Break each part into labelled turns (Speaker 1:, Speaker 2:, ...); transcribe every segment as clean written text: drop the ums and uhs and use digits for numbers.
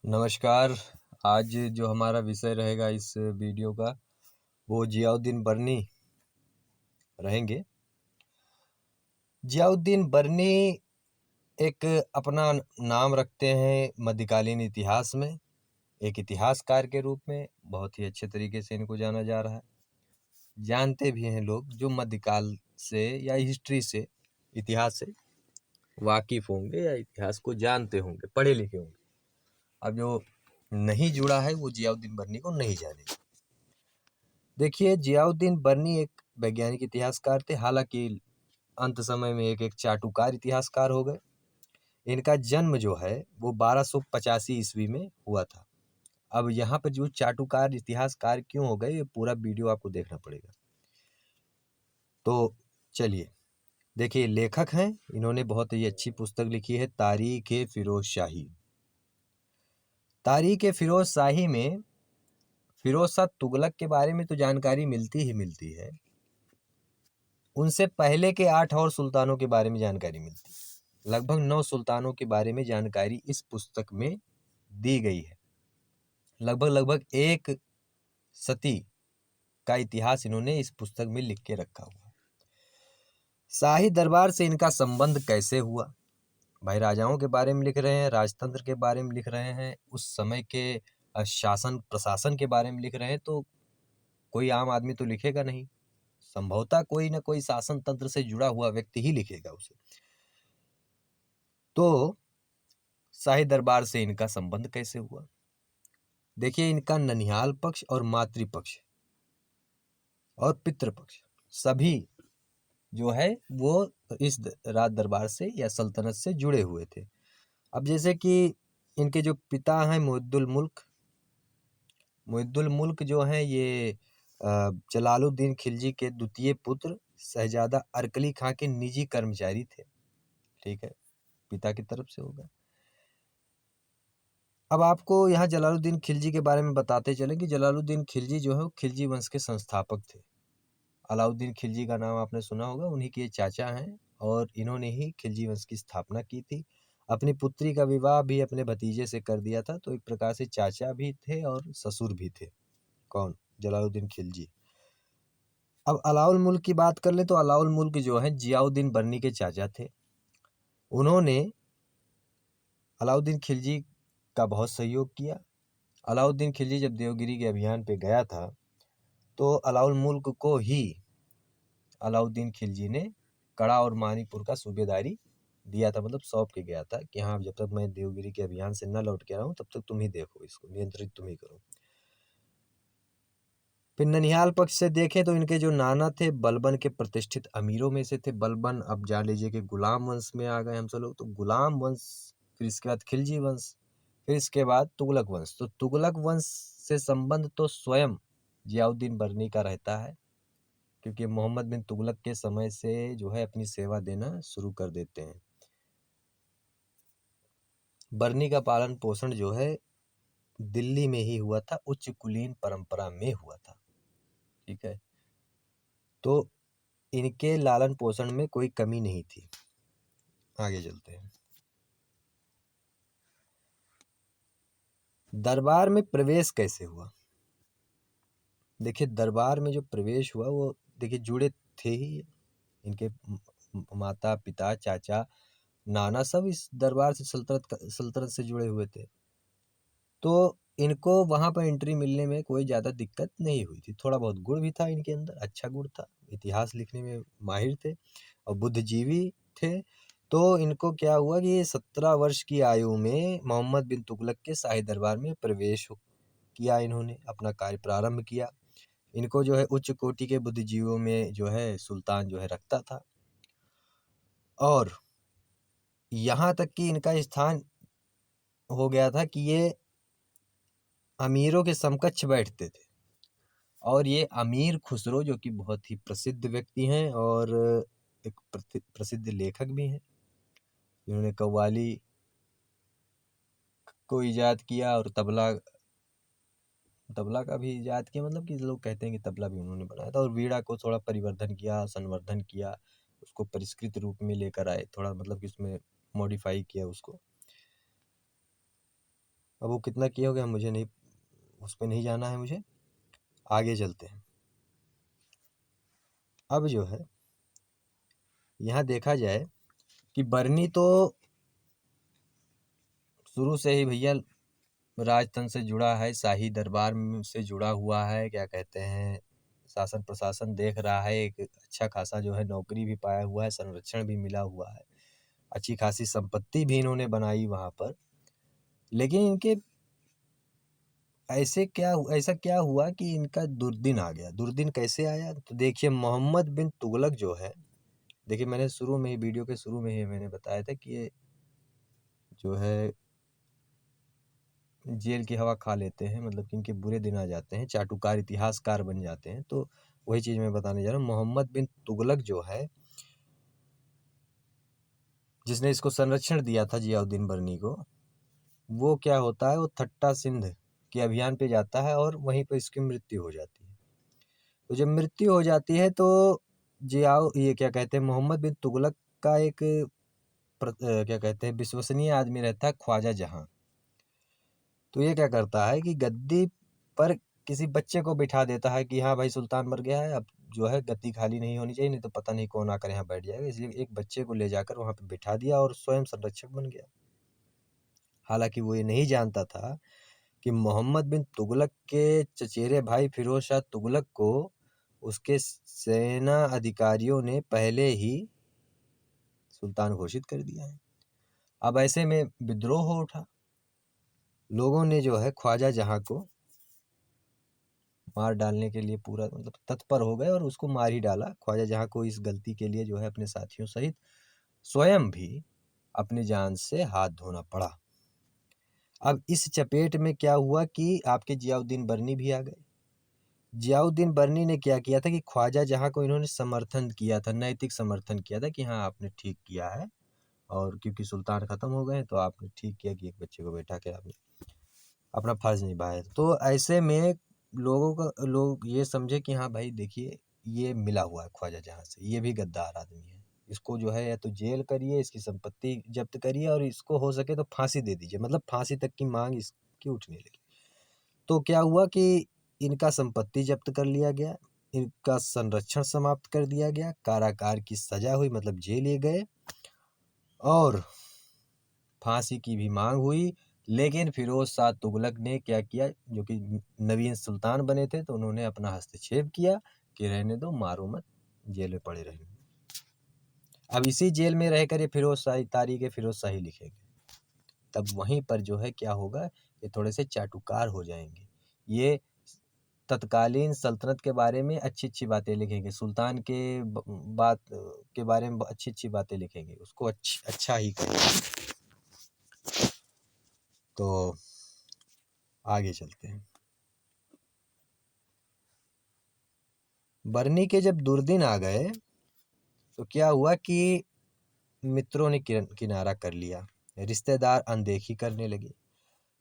Speaker 1: नमस्कार। आज जो हमारा विषय रहेगा इस वीडियो का वो जियाउद्दीन बर्नी रहेंगे। जियाउद्दीन बर्नी एक अपना नाम रखते हैं मध्यकालीन इतिहास में, एक इतिहासकार के रूप में बहुत ही अच्छे तरीके से इनको जाना जा रहा है। जानते भी हैं लोग जो मध्यकाल से या हिस्ट्री से, इतिहास से वाकिफ होंगे या इतिहास को जानते होंगे, पढ़े लिखे होंगे। अब जो नहीं जुड़ा है वो जियाउद्दीन बर्नी को नहीं जानेगा। देखिए, जियाउद्दीन बर्नी एक वैज्ञानिक इतिहासकार थे। हालांकि अंत समय में एक चाटुकार इतिहासकार हो गए। इनका जन्म जो है वो 1285 ईस्वी में हुआ था। अब यहाँ पर जो चाटुकार इतिहासकार क्यों हो गए, ये पूरा वीडियो आपको देखना पड़ेगा। तो चलिए देखिए, लेखक हैं, इन्होंने बहुत ही अच्छी पुस्तक लिखी है, तारीख ए फिरोज शाही। तारीख ए फिरोज शाही में फिरोज शाह तुगलक के बारे में तो जानकारी मिलती ही मिलती है, उनसे पहले के 8 और सुल्तानों के बारे में जानकारी मिलती है। लगभग 9 सुल्तानों के बारे में जानकारी इस पुस्तक में दी गई है। लगभग एक सदी का इतिहास इन्होंने इस पुस्तक में लिख के रखा हुआ है। शाही दरबार से इनका संबंध कैसे हुआ, भाई राजाओं के बारे में लिख रहे हैं, राजतंत्र के बारे में लिख रहे हैं, उस समय के शासन प्रशासन के बारे में लिख रहे हैं, तो कोई आम आदमी तो लिखेगा नहीं। संभवतः कोई ना कोई शासन तंत्र से जुड़ा हुआ व्यक्ति ही लिखेगा उसे। तो शाही दरबार से इनका संबंध कैसे हुआ, देखिए, इनका ननिहाल पक्ष और मातृपक्ष और पितृपक्ष सभी जो है वो इस राज दरबार से या सल्तनत से जुड़े हुए थे। अब जैसे कि इनके जो पिता हैं मुहिद्दुल मुल्क जो हैं ये जलालुद्दीन खिलजी के द्वितीय पुत्र शहजादा अरकली खां के निजी कर्मचारी थे। ठीक है, पिता की तरफ से होगा। अब आपको यहाँ जलालुद्दीन खिलजी के बारे में बताते चलें कि जलालुद्दीन खिलजी जो है वो खिलजी वंश के संस्थापक थे। अलाउद्दीन खिलजी का नाम आपने सुना होगा, उन्हीं के चाचा हैं और इन्होंने ही खिलजी वंश की स्थापना की थी। अपनी पुत्री का विवाह भी अपने भतीजे से कर दिया था, तो एक प्रकार से चाचा भी थे और ससुर भी थे। कौन? जलालुद्दीन खिलजी। अब अलाउल मुल्क की बात कर ले तो अलाउल मुल्क जो है जियाउद्दीन बर्नी के चाचा थे। उन्होंने अलाउद्दीन खिलजी का बहुत सहयोग किया। अलाउद्दीन खिलजी जब देवगिरी के अभियान पे गया था तो अलाउल मुल्क को ही अलाउद्दीन खिलजी ने कड़ा और मानीपुर का सूबेदारी दिया था, मतलब सौंप के गया था कि हाँ, जब तक मैं देवगिरी के अभियान से न लौट के रहा हूँ तब तक तुम ही देखो, इसको नियंत्रित तुम ही करो। फिर ननिहाल पक्ष से देखें तो इनके जो नाना थे बलबन के प्रतिष्ठित अमीरों में से थे। बलबन, अब जान लीजिए कि गुलाम वंश में आ गए हम सब लोग, तो गुलाम वंश, फिर इसके बाद खिलजी वंश, फिर इसके बाद तुगलक वंश। तो तुगलक वंश से संबंध तो स्वयं जियाउद्दीन बर्नी का रहता है, क्योंकि मोहम्मद बिन तुगलक के समय से जो है अपनी सेवा देना शुरू कर देते हैं। बर्नी का पालन पोषण जो है दिल्ली में ही हुआ था, उच्च कुलीन परंपरा में हुआ था। ठीक है, तो इनके लालन पोषण में कोई कमी नहीं थी। आगे चलते हैं। दरबार में प्रवेश कैसे हुआ, देखिए दरबार में जो प्रवेश हुआ वो देखिए जुड़े थे ही इनके माता पिता चाचा नाना सब इस दरबार से सल्तनत से जुड़े हुए थे, तो इनको वहां पर एंट्री मिलने में कोई ज़्यादा दिक्कत नहीं हुई थी। थोड़ा बहुत गुण भी था इनके अंदर, अच्छा गुण था, इतिहास लिखने में माहिर थे और बुद्धिजीवी थे। तो इनको क्या हुआ कि 17 वर्ष की आयु में मोहम्मद बिन तुगलक के शाही दरबार में प्रवेश किया, इन्होंने अपना कार्य प्रारंभ किया। इनको जो है उच्च कोटि के बुद्धिजीवियों में जो है सुल्तान जो है रखता था, और यहाँ तक कि इनका स्थान हो गया था कि ये अमीरों के समकक्ष बैठते थे। और ये अमीर खुसरो जो कि बहुत ही प्रसिद्ध व्यक्ति हैं और एक प्रसिद्ध लेखक भी हैं, जिन्होंने कव्वाली को इजाद किया और तबला तबला का भी इजाद किया, मतलब कि लोग कहते हैं कि तबला भी उन्होंने बनाया था, और वीणा को थोड़ा परिवर्धन किया, संवर्धन किया, उसको परिष्कृत रूप में लेकर आए, थोड़ा मतलब कि उसमें मॉडिफाई किया उसको। अब वो कितना किए होंगे मुझे नहीं, उस पर नहीं जाना है मुझे। आगे चलते हैं। अब जो है यहाँ देखा जाए कि बरनी तो शुरू से ही भैया राजतंत्र से जुड़ा है, शाही दरबार से जुड़ा हुआ है, क्या कहते हैं, शासन प्रशासन देख रहा है, एक अच्छा खासा जो है नौकरी भी पाया हुआ है, संरक्षण भी मिला हुआ है, अच्छी खासी संपत्ति भी इन्होंने बनाई वहाँ पर। लेकिन इनके ऐसा क्या हुआ कि इनका दुर्दिन आ गया। दुर्दिन कैसे आया? तो देखिए, मोहम्मद बिन तुगलक जो है, देखिए मैंने शुरू में ही, वीडियो के शुरू में ही मैंने बताया था कि ये जो है जेल की हवा खा लेते हैं, मतलब कि इनके बुरे दिन आ जाते हैं, चाटुकार इतिहासकार बन जाते हैं। तो वही चीज़ मैं बताने जा रहा हूँ। मोहम्मद बिन तुगलक जो है, जिसने इसको संरक्षण दिया था जियाउद्दीन बर्नी को, वो क्या होता है, वो थट्टा सिंध के अभियान पे जाता है और वहीं पर इसकी मृत्यु हो जाती है। तो जब मृत्यु हो जाती है तो ये क्या कहते हैं, मोहम्मद बिन तुगलक का एक क्या कहते हैं, विश्वसनीय आदमी रहता है, ख्वाजा जहां। तो ये क्या करता है कि गद्दी पर किसी बच्चे को बिठा देता है कि हाँ भाई, सुल्तान मर गया है, अब जो है गद्दी खाली नहीं होनी चाहिए, नहीं तो पता नहीं कौन आकर यहाँ बैठ जाएगा। इसलिए एक बच्चे को ले जाकर वहां पे बिठा दिया और स्वयं संरक्षक बन गया। हालांकि वो ये नहीं जानता था कि मोहम्मद बिन तुगलक के चचेरे भाई फिरोज शाह तुगलक को उसके सेना अधिकारियों ने पहले ही सुल्तान घोषित कर दिया है। अब ऐसे में विद्रोह हो उठा। लोगों ने जो है ख्वाजा जहां को मार डालने के लिए पूरा मतलब तत्पर हो गए और उसको मार ही डाला। ख्वाजा जहां को इस गलती के लिए जो है अपने साथियों सहित स्वयं भी अपनी जान से हाथ धोना पड़ा। अब इस चपेट में क्या हुआ कि आपके जियाउद्दीन बर्नी भी आ गए। जियाउद्दीन बर्नी ने क्या किया था कि ख्वाजा जहां को इन्होंने समर्थन किया था, नैतिक समर्थन किया था कि हाँ आपने ठीक किया है, और क्योंकि सुल्तान खत्म हो गए तो आपने ठीक किया कि एक बच्चे को बैठा के आपने अपना फर्ज निभाया। तो ऐसे में लोग ये समझे कि हाँ भाई देखिए, ये मिला हुआ है ख्वाजा जहां से, ये भी गद्दार आदमी है, इसको जो है या तो जेल करिए, इसकी संपत्ति जब्त करिए, और इसको हो सके तो फांसी दे दीजिए। मतलब फांसी तक की मांग इसकी उठने लगी। तो क्या हुआ कि इनका संपत्ति जब्त कर लिया गया, इनका संरक्षण समाप्त कर दिया गया, कारागार की सजा हुई, मतलब जेल ले गए, और फांसी की भी मांग हुई। लेकिन फिरोज शाह तुगलक ने क्या किया, जो कि नवीन सुल्तान बने थे, तो उन्होंने अपना हस्तक्षेप किया कि रहने दो, मारो मत, जेल में पड़े रहेंगे। अब इसी जेल में रहकर ये फिरोज शाही तारीख फिरोज शाही लिखेंगे। तब वहीं पर जो है क्या होगा, ये थोड़े से चाटुकार हो जाएंगे। ये तत्कालीन सल्तनत के बारे में अच्छी अच्छी बातें लिखेंगे, सुल्तान के बात के बारे में अच्छी अच्छी बातें लिखेंगे, उसको अच्छा ही करेंगे। तो आगे चलते हैं। बरनी के जब दुर्दिन आ गए तो क्या हुआ कि मित्रों ने किनारा कर लिया, रिश्तेदार अनदेखी करने लगे,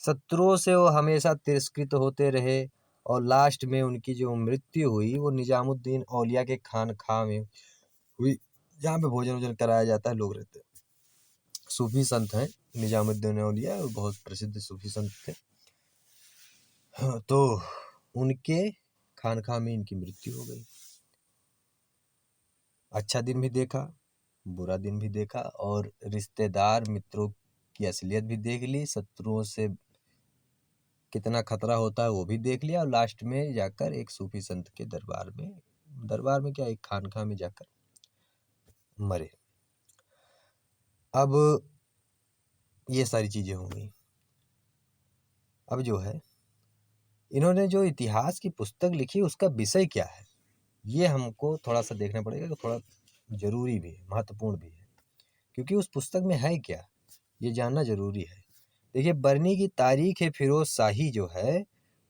Speaker 1: शत्रुओं से वो हमेशा तिरस्कृत होते रहे, और लास्ट में उनकी जो मृत्यु हुई वो निजामुद्दीन औलिया के खानखाह में हुई, जहाँ पे भोजन वोजन कराया जाता है, लोग रहते हैं। सूफी संत हैं निजामुद्दीन औलिया, और बहुत प्रसिद्ध सूफी संत थे। हाँ, तो उनके खानखाह में इनकी मृत्यु हो गई। अच्छा दिन भी देखा, बुरा दिन भी देखा, और रिश्तेदार मित्रों की असलियत भी देख ली, शत्रुओं से कितना खतरा होता है वो भी देख लिया, और लास्ट में जाकर एक सूफी संत के दरबार में क्या, एक खानखाह में जाकर मरे। अब ये सारी चीजें हो गई। अब जो है इन्होंने जो इतिहास की पुस्तक लिखी उसका विषय क्या है, ये हमको थोड़ा सा देखना पड़ेगा, तो थोड़ा जरूरी भी है, महत्वपूर्ण भी है, क्योंकि उस पुस्तक में है क्या ये जानना जरूरी है। देखिए, बरनी की तारीख है फिरोज शाही जो है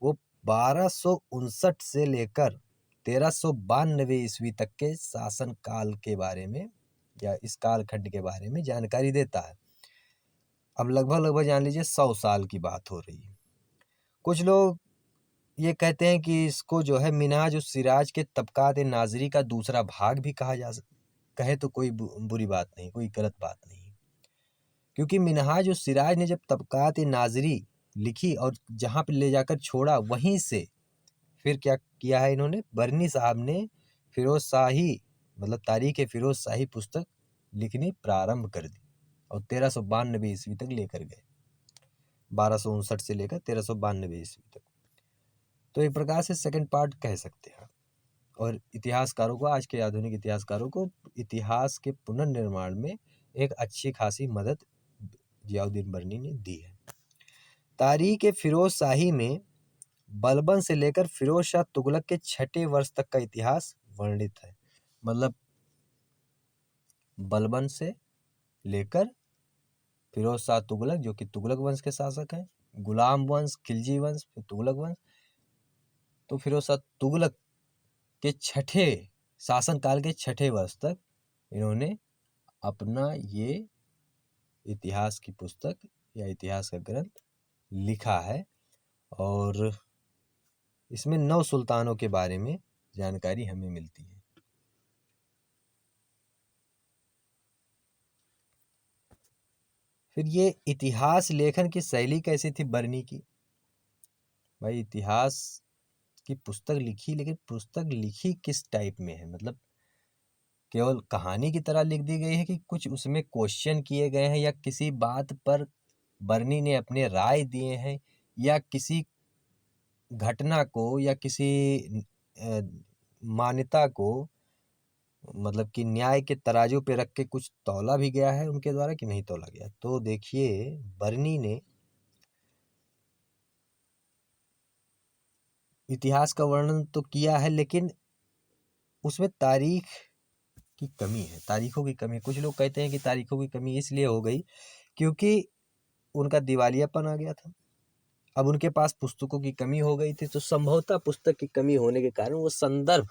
Speaker 1: वो 1259 से लेकर 1392 ईस्वी तक के शासन काल के बारे में, या इस कालखंड के बारे में जानकारी देता है। अब लगभग जान लीजिए 100 साल की बात हो रही है। कुछ लोग ये कहते हैं कि इसको जो है मिनहाज उस सिराज के तबकात नाजरी का दूसरा भाग भी कहा जा सकता, कहे तो कोई बुरी बात नहीं, कोई गलत बात नहीं, क्योंकि मिनहाज उस सिराज ने जब तबकात नाजरी लिखी और जहाँ पे ले जाकर छोड़ा वहीं से फिर क्या किया है इन्होंने, बरनी साहब ने फिरोज शाही मतलब तारीख फिरोज शाही पुस्तक लिखनी प्रारंभ कर दी और 1392 ईस्वी तक लेकर गए, 1259 से लेकर 1392 ईस्वी तक। तो एक प्रकार से सेकंड पार्ट कह सकते हैं। और इतिहासकारों को, आज के आधुनिक इतिहासकारों को इतिहास के पुनर्निर्माण में एक अच्छी खासी मदद जियाउद्दीन बरनी ने दी है। तारीख फिरोज शाही में बलबन से लेकर फिरोज शाह तुगलक के 6ठे वर्ष तक का इतिहास वर्णित है। मतलब बलबन से लेकर फिरोज शाह तुगलक जो कि तुगलक वंश के शासक हैं, गुलाम वंश, खिलजी वंश, फिर तुगलक वंश, तो फिरोज शाह तुगलक के 6ठे शासनकाल के 6ठे वर्ष तक इन्होंने अपना ये इतिहास की पुस्तक या इतिहास का ग्रंथ लिखा है। और इसमें 9 सुल्तानों के बारे में जानकारी हमें मिलती है। फिर ये इतिहास लेखन की शैली कैसी थी बरनी की? भाई इतिहास की पुस्तक लिखी, लेकिन पुस्तक लिखी किस टाइप में है? मतलब केवल कहानी की तरह लिख दी गई है कि कुछ उसमें क्वेश्चन किए गए हैं, या किसी बात पर बरनी ने अपने राय दिए हैं, या किसी घटना को या किसी मान्यता को मतलब कि न्याय के तराजू पे रख के कुछ तौला भी गया है उनके द्वारा कि नहीं तौला गया? तो देखिए बरनी ने इतिहास का वर्णन तो किया है, लेकिन उसमें तारीख की कमी है, तारीखों की कमी है। कुछ लोग कहते हैं कि तारीखों की कमी इसलिए हो गई क्योंकि उनका दिवालियापन आ गया था। अब उनके पास पुस्तकों की कमी हो गई थी, तो संभवतः पुस्तक की कमी होने के कारण वो संदर्भ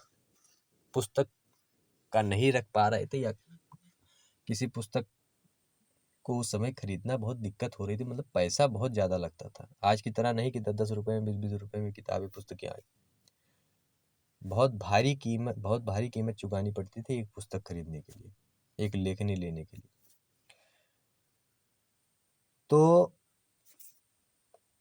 Speaker 1: पुस्तक का नहीं रख पा रहे थे, या किसी पुस्तक को उस समय खरीदना बहुत दिक्कत हो रही थी। मतलब पैसा बहुत ज़्यादा लगता था, आज की तरह नहीं कि 10-10 रुपए में, 20-20 रुपए में किताबें पुस्तकें आई। बहुत भारी कीमत चुकानी पड़ती थी एक पुस्तक खरीदने के लिए, एक लेखनी लेने के लिए। तो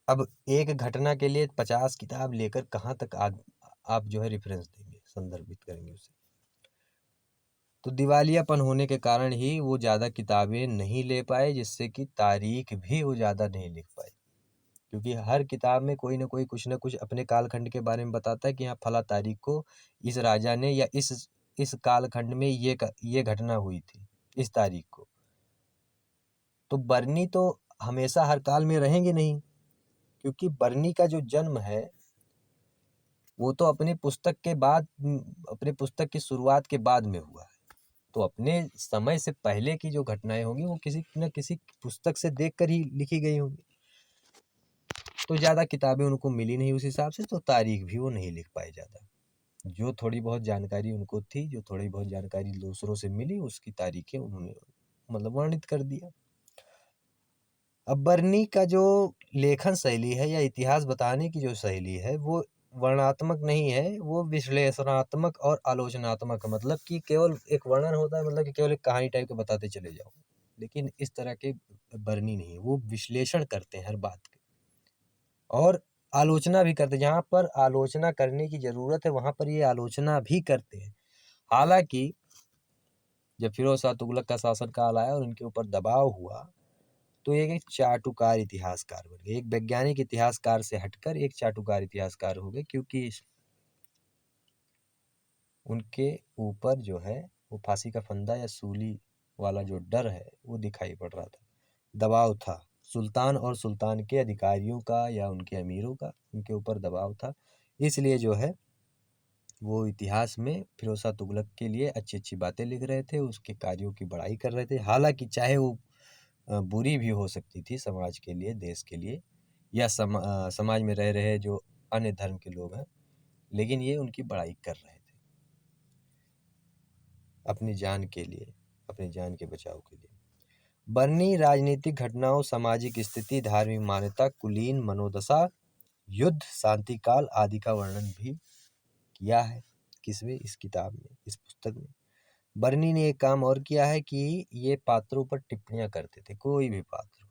Speaker 1: अब एक घटना के लिए 50 किताब लेकर कहाँ तक आप जो है रेफरेंस देंगे, संदर्भित करेंगे उसे? तो दिवालियापन होने के कारण ही वो ज़्यादा किताबें नहीं ले पाए, जिससे कि तारीख भी वो ज़्यादा नहीं लिख पाए। क्योंकि हर किताब में कोई ना कोई कुछ ना कुछ अपने कालखंड के बारे में बताता है कि हाँ फला तारीख को इस राजा ने या इस कालखंड में ये घटना हुई थी इस तारीख को। तो बरनी तो हमेशा हर काल में रहेंगे नहीं, क्योंकि बरनी का जो जन्म है वो तो अपनी पुस्तक के बाद, अपने पुस्तक की शुरुआत के बाद में हुआ है। तो अपने समय से पहले की जो घटनाएं होंगी वो किसी न किसी पुस्तक से देखकर ही लिखी गई होंगी। तो ज़्यादा किताबें उनको मिली नहीं उस हिसाब से, तो तारीख भी वो नहीं लिख पाए ज़्यादा। जो थोड़ी बहुत जानकारी उनको थी, जो थोड़ी बहुत जानकारी दूसरों से मिली, उसकी तारीखें उन्होंने मतलब वर्णित कर दिया। अब बरनी का जो लेखन शैली है या इतिहास बताने की जो शैली है वो वर्णनात्मक नहीं है, वो विश्लेषणात्मक और आलोचनात्मक है। मतलब कि केवल एक वर्णन होता है, मतलब कि केवल एक कहानी टाइप के बताते चले जाओ, लेकिन इस तरह के बरनी नहीं है। वो विश्लेषण करते हैं हर बात के और आलोचना भी करते हैं। जहाँ पर आलोचना करने की जरूरत है वहां पर ये आलोचना भी करते हैं। हालांकि जब फिरोज शाह तुगलक का शासनकाल आया और उनके ऊपर दबाव हुआ, तो एक चाटुकार इतिहासकार बन गए। एक वैज्ञानिक इतिहासकार से हटकर एक चाटुकार इतिहासकार हो गए, क्योंकि उनके ऊपर जो है वो फांसी का फंदा या सूली वाला जो डर है वो दिखाई पड़ रहा था, दबाव था सुल्तान और सुल्तान के अधिकारियों का या उनके अमीरों का, उनके ऊपर दबाव था। इसलिए जो है वो इतिहास में फिरोज शाह तुगलक के लिए अच्छी अच्छी बातें लिख रहे थे, उसके कार्यों की बड़ाई कर रहे थे। हालांकि चाहे वो बुरी भी हो सकती थी समाज के लिए, देश के लिए, या समाज में रह रहे जो अन्य धर्म के लोग हैं, लेकिन ये उनकी बड़ाई कर रहे थे अपनी जान के लिए, अपनी जान के बचाव के लिए। बरनी राजनीतिक घटनाओं, सामाजिक स्थिति, धार्मिक मान्यता, कुलीन मनोदशा, युद्ध, शांति काल आदि का वर्णन भी किया है। किसमें? इस किताब में, इस पुस्तक में। बरनी ने एक काम और किया है कि ये पात्रों पर टिप्पणियां करते थे। कोई भी पात्र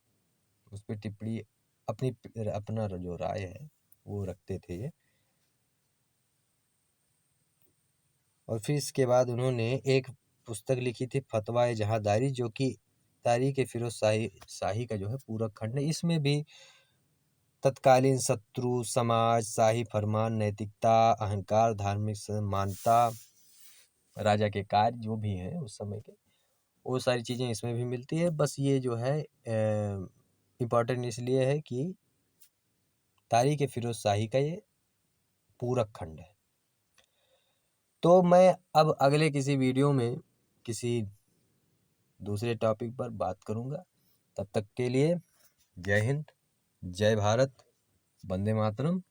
Speaker 1: उस पर टिप्पणी अपना जो राय है वो रखते थे ये। और फिर इसके बाद उन्होंने एक पुस्तक लिखी थी फतवा जहांदारी, जो कि तारीख फिरोज शाही का जो है पूरक खंड है। इसमें भी तत्कालीन शत्रु समाज, शाही फरमान, नैतिकता, अहंकार, धार्मिक समानता, राजा के कार्य जो भी हैं उस समय के, वो सारी चीज़ें इसमें भी मिलती है। बस ये जो है इम्पोर्टेंट इसलिए है कि तारीख फिरोज शाही का ये पूरक खंड है। तो मैं अब अगले किसी वीडियो में किसी दूसरे टॉपिक पर बात करूंगा। तब तक के लिए जय हिंद, जय भारत, वंदे मातरम।